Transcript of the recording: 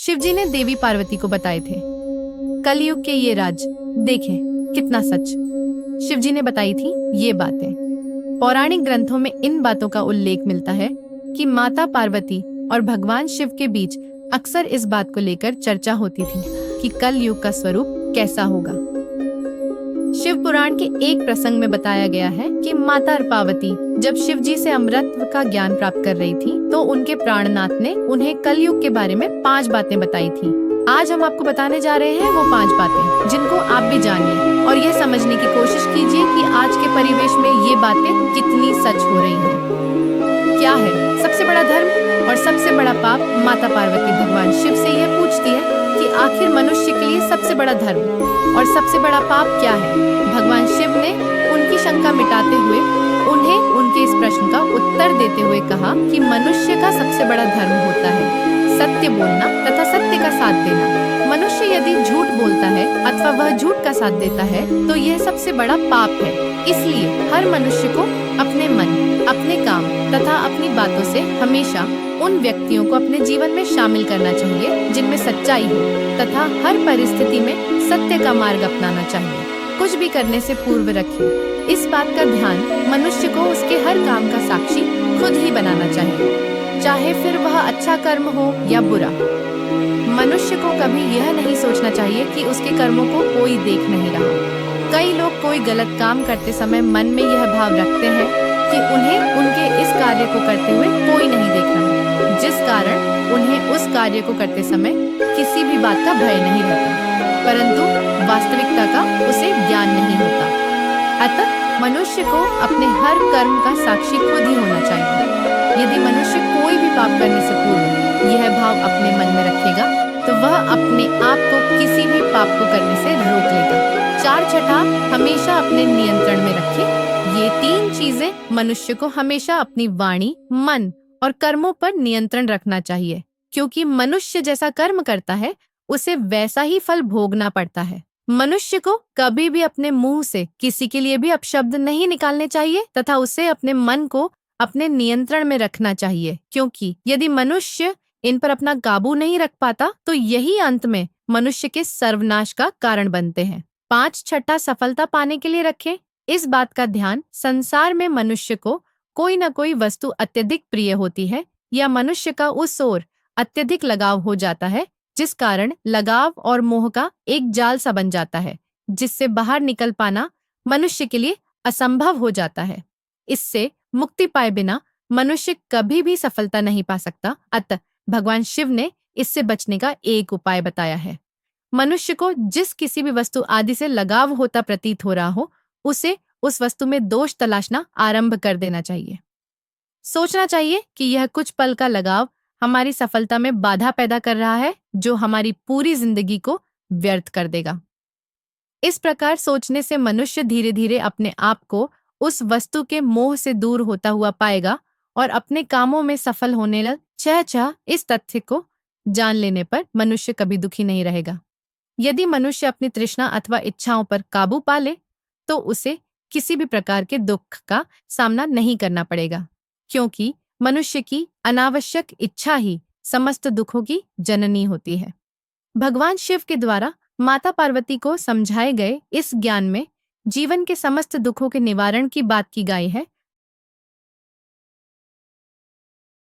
शिवजी ने देवी पार्वती को बताए थे। कलयुग के ये राज देखें कितना सच। शिवजी ने बताई थी ये बातें। पौराणिक ग्रंथों में इन बातों का उल्लेख मिलता है कि माता पार्वती और भगवान शिव के बीच अक्सर इस बात को लेकर चर्चा होती थी कि कलयुग का स्वरूप कैसा होगा। शिव पुराण के एक प्रसंग में बताया गया है कि माता पार्वती जब शिव जी से अमृत का ज्ञान प्राप्त कर रही थी तो उनके प्राणनाथ ने उन्हें कलयुग के बारे में 5 बातें बताई थी। आज हम आपको बताने जा रहे हैं वो 5 बातें जिनको आप भी जानिए और ये समझने की कोशिश कीजिए कि आज के परिवेश में ये बातें कितनी सच हो रही हैं। क्या है सबसे बड़ा धर्म और सबसे बड़ा पाप? माता पार्वती भगवान शिव से यह पूछती है कि आखिर मनुष्य के लिए सबसे बड़ा धर्म और सबसे बड़ा पाप क्या है? भगवान शिव ने उनकी शंका मिटाते हुए उन्हें उनके इस प्रश्न का उत्तर देते हुए कहा कि मनुष्य का सबसे बड़ा धर्म होता है सत्य बोलना तथा सत्य का साथ देना। मनुष्य यदि झूठ बोलता है अथवा वह झूठ का साथ देता है तो यह सबसे बड़ा पाप है। इसलिए हर मनुष्य को अपने मन, अपने काम तथा अपनी बातों से हमेशा उन व्यक्तियों को अपने जीवन में शामिल करना चाहिए जिनमें सच्चाई हो तथा हर परिस्थिति में सत्य का मार्ग अपनाना चाहिए। कुछ भी करने से पूर्व रखें इस बात का ध्यान मनुष्य को उसके हर काम का साक्षी खुद ही बनाना चाहिए, चाहे फिर वह अच्छा कर्म हो या बुरा। मनुष्य को कभी यह नहीं सोचना चाहिए कि उसके कर्मों को कोई देख नहीं रहा। कई लोग कोई गलत काम करते समय मन में यह भाव रखते हैं कि उन्हें उनके इस कार्य को करते हुए कोई नहीं देख रहा, जिस कारण उन्हें उस कार्य को करते समय किसी भी बात का भय नहीं रहता, परंतु वास्तविकता का उसे ज्ञान नहीं होता। अतः मनुष्य को अपने हर कर्म का साक्षी खुद ही होना चाहिए। यदि मनुष्य कोई भी पाप करने से पूर्व यह भाव अपने मन में रखेगा तो वह अपने आप को किसी भी पाप को करने से रोक लेगा। 4 छठा हमेशा अपने नियंत्रण में रखें। ये 3 चीजें मनुष्य को हमेशा अपनी वाणी, मन और कर्मों पर नियंत्रण रखना चाहिए, क्योंकि मनुष्य जैसा कर्म करता है उसे वैसा ही फल भोगना पड़ता है। मनुष्य को कभी भी अपने मुंह से किसी के लिए भी अपशब्द नहीं निकालने चाहिए तथा उसे अपने मन को अपने नियंत्रण में रखना चाहिए, क्योंकि यदि मनुष्य इन पर अपना काबू नहीं रख पाता तो यही अंत में मनुष्य के सर्वनाश का कारण बनते हैं। 5 छठा सफलता पाने के लिए रखें इस बात का ध्यान, संसार में मनुष्य को कोई न कोई वस्तु अत्यधिक प्रिय होती है या मनुष्य का उस ओर अत्यधिक लगाव हो जाता है, जिस कारण लगाव और मोह का एक जाल सा बन जाता है, जिससे बाहर निकल पाना मनुष्य के लिए असंभव हो जाता है। इससे मुक्ति पाए बिना मनुष्य कभी भी सफलता नहीं पा सकता। अतः भगवान शिव ने इससे बचने का एक उपाय बताया है। मनुष्य को जिस किसी भी वस्तु आदि से लगाव होता प्रतीत हो रहा हो, उसे उस वस्तु में दोष तलाशना आरंभ कर देना चाहिए। सोचना चाहिए कि यह कुछ पल का लगाव हमारी सफलता में बाधा पैदा कर रहा है, जो हमारी पूरी जिंदगी को व्यर्थ कर देगा। इस प्रकार सोचने से मनुष्य धीरे धीरे अपने आप को उस वस्तु के मोह से दूर होता हुआ पाएगा और अपने कामों में सफल होने लग। इस तथ्य को जान लेने पर मनुष्य कभी दुखी नहीं रहेगा। यदि मनुष्य अपनी तृष्णा अथवा इच्छाओं पर काबू पा ले तो उसे किसी भी प्रकार के दुख का सामना नहीं करना पड़ेगा, क्योंकि मनुष्य की अनावश्यक इच्छा ही समस्त दुखों की जननी होती है। भगवान शिव के द्वारा माता पार्वती को समझाए गए इस ज्ञान में जीवन के समस्त दुखों के निवारण की बात की गई है,